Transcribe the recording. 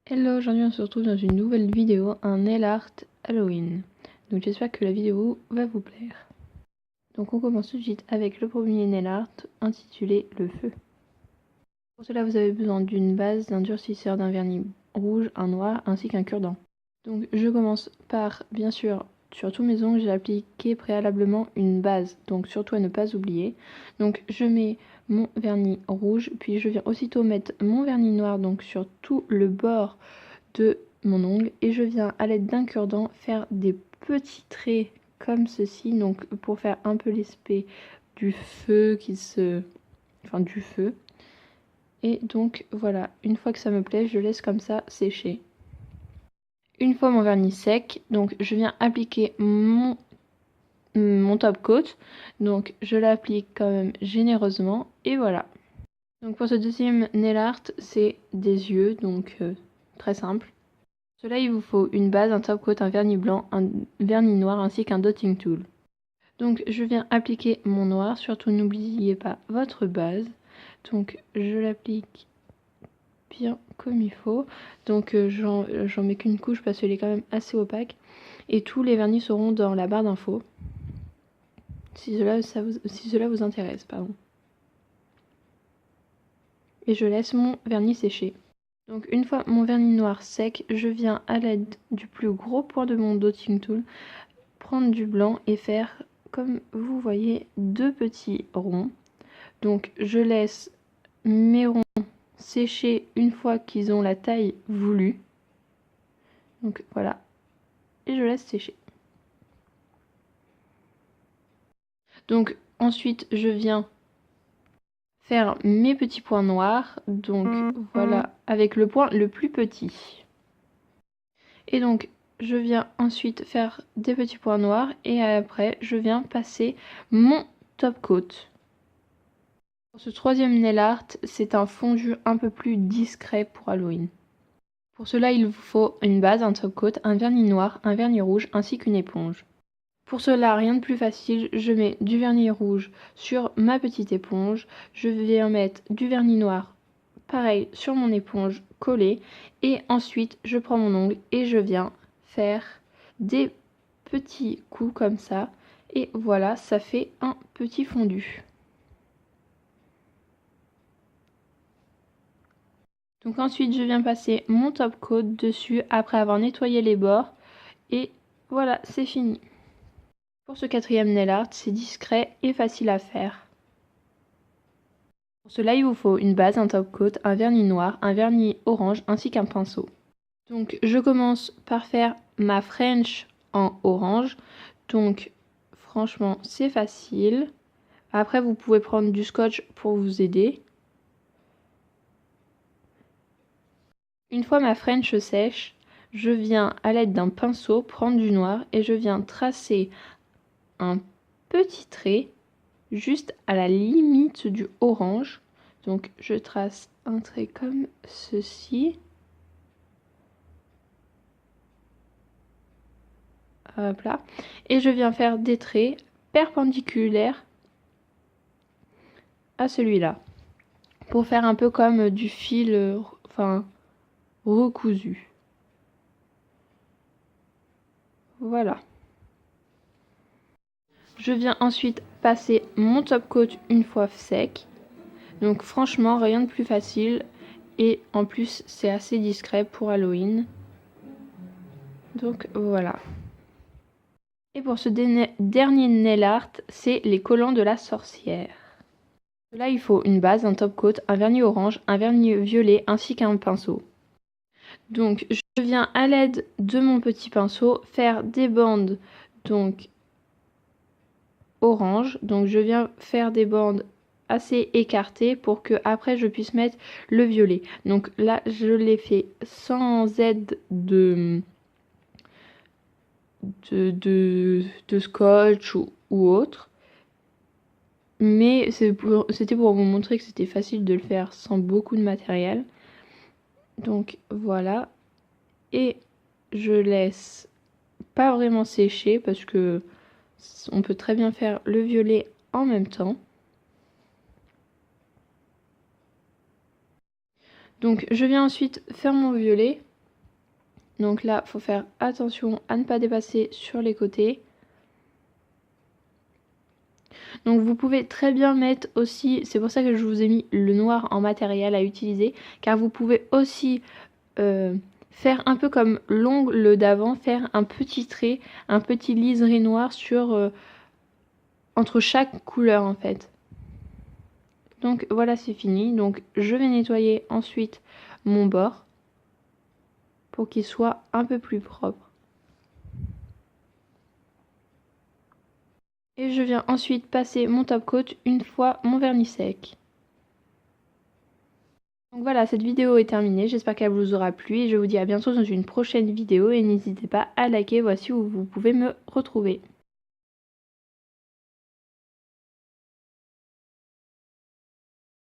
Hello, aujourd'hui on se retrouve dans une nouvelle vidéo, un nail art Halloween. Donc j'espère que la vidéo va vous plaire. Donc on commence tout de suite avec le premier nail art intitulé Le Feu. Pour cela vous avez besoin d'une base, d'un durcisseur, d'un vernis rouge, un noir ainsi qu'un cure-dent. Donc je commence par, bien sûr, sur tous mes ongles j'ai appliqué préalablement une base, donc surtout à ne pas oublier. Donc je mets mon vernis rouge, puis je viens aussitôt mettre mon vernis noir donc sur tout le bord de mon ongle et je viens à l'aide d'un cure-dent faire des petits traits comme ceci, donc pour faire un peu l'aspect du feu du feu. Et donc voilà, une fois que ça me plaît, je laisse comme ça sécher. Une fois mon vernis sec, donc je viens appliquer mon top coat, donc je l'applique quand même généreusement et voilà. Donc pour ce deuxième nail art, c'est des yeux, donc très simple. Pour cela il vous faut une base, un top coat, un vernis blanc, un vernis noir ainsi qu'un dotting tool. Donc je viens appliquer mon noir, surtout n'oubliez pas votre base. Donc je l'applique bien comme il faut. Donc j'en mets qu'une couche parce qu'elle est quand même assez opaque. Et tous les vernis seront dans la barre d'infos. Si cela vous intéresse, pardon. Et je laisse mon vernis sécher. Donc une fois mon vernis noir sec, je viens à l'aide du plus gros point de mon dotting tool prendre du blanc et faire, comme vous voyez, deux petits ronds. Donc je laisse mes ronds sécher une fois qu'ils ont la taille voulue. Donc voilà, et je laisse sécher. Donc ensuite je viens faire mes petits points noirs, donc voilà, avec le point le plus petit. Et donc je viens ensuite faire des petits points noirs et après je viens passer mon top coat. Pour ce troisième nail art, c'est un fondu un peu plus discret pour Halloween. Pour cela, il vous faut une base, un top coat, un vernis noir, un vernis rouge ainsi qu'une éponge. Pour cela, rien de plus facile, je mets du vernis rouge sur ma petite éponge, je viens mettre du vernis noir, pareil, sur mon éponge collée, et ensuite je prends mon ongle et je viens faire des petits coups comme ça, et voilà, ça fait un petit fondu. Donc ensuite je viens passer mon top coat dessus après avoir nettoyé les bords et voilà, c'est fini. Pour ce quatrième nail art, c'est discret et facile à faire. Pour cela il vous faut une base, un top coat, un vernis noir, un vernis orange ainsi qu'un pinceau. Donc je commence par faire ma French en orange, donc franchement c'est facile. Après vous pouvez prendre du scotch pour vous aider. Une fois ma French sèche, je viens à l'aide d'un pinceau prendre du noir et je viens tracer un petit trait juste à la limite du orange. Donc je trace un trait comme ceci. Hop là. Et je viens faire des traits perpendiculaires à celui-là. Pour faire un peu comme du fil recousu. Voilà. Je viens ensuite passer mon top coat une fois sec. Donc franchement, rien de plus facile. Et en plus, c'est assez discret pour Halloween. Donc voilà. Et pour ce dernier nail art, c'est les collants de la sorcière. Là, il faut une base, un top coat, un vernis orange, un vernis violet ainsi qu'un pinceau. Donc je viens à l'aide de mon petit pinceau faire des bandes donc orange. Donc je viens faire des bandes assez écartées pour que après je puisse mettre le violet. Donc là je l'ai fait sans aide de scotch ou autre. Mais c'était pour vous montrer que c'était facile de le faire sans beaucoup de matériel. Donc voilà. Et je laisse pas vraiment sécher parce que on peut très bien faire le violet en même temps. Donc je viens ensuite faire mon violet. Donc là, il faut faire attention à ne pas dépasser sur les côtés. Donc vous pouvez très bien mettre aussi, c'est pour ça que je vous ai mis le noir en matériel à utiliser, car vous pouvez aussi faire un peu comme l'ongle d'avant, faire un petit trait, un petit liseré noir sur entre chaque couleur en fait. Donc voilà, c'est fini. Donc je vais nettoyer ensuite mon bord pour qu'il soit un peu plus propre. Et je viens ensuite passer mon top coat une fois mon vernis sec. Donc voilà, cette vidéo est terminée, j'espère qu'elle vous aura plu et je vous dis à bientôt dans une prochaine vidéo et n'hésitez pas à liker, voici où vous pouvez me retrouver.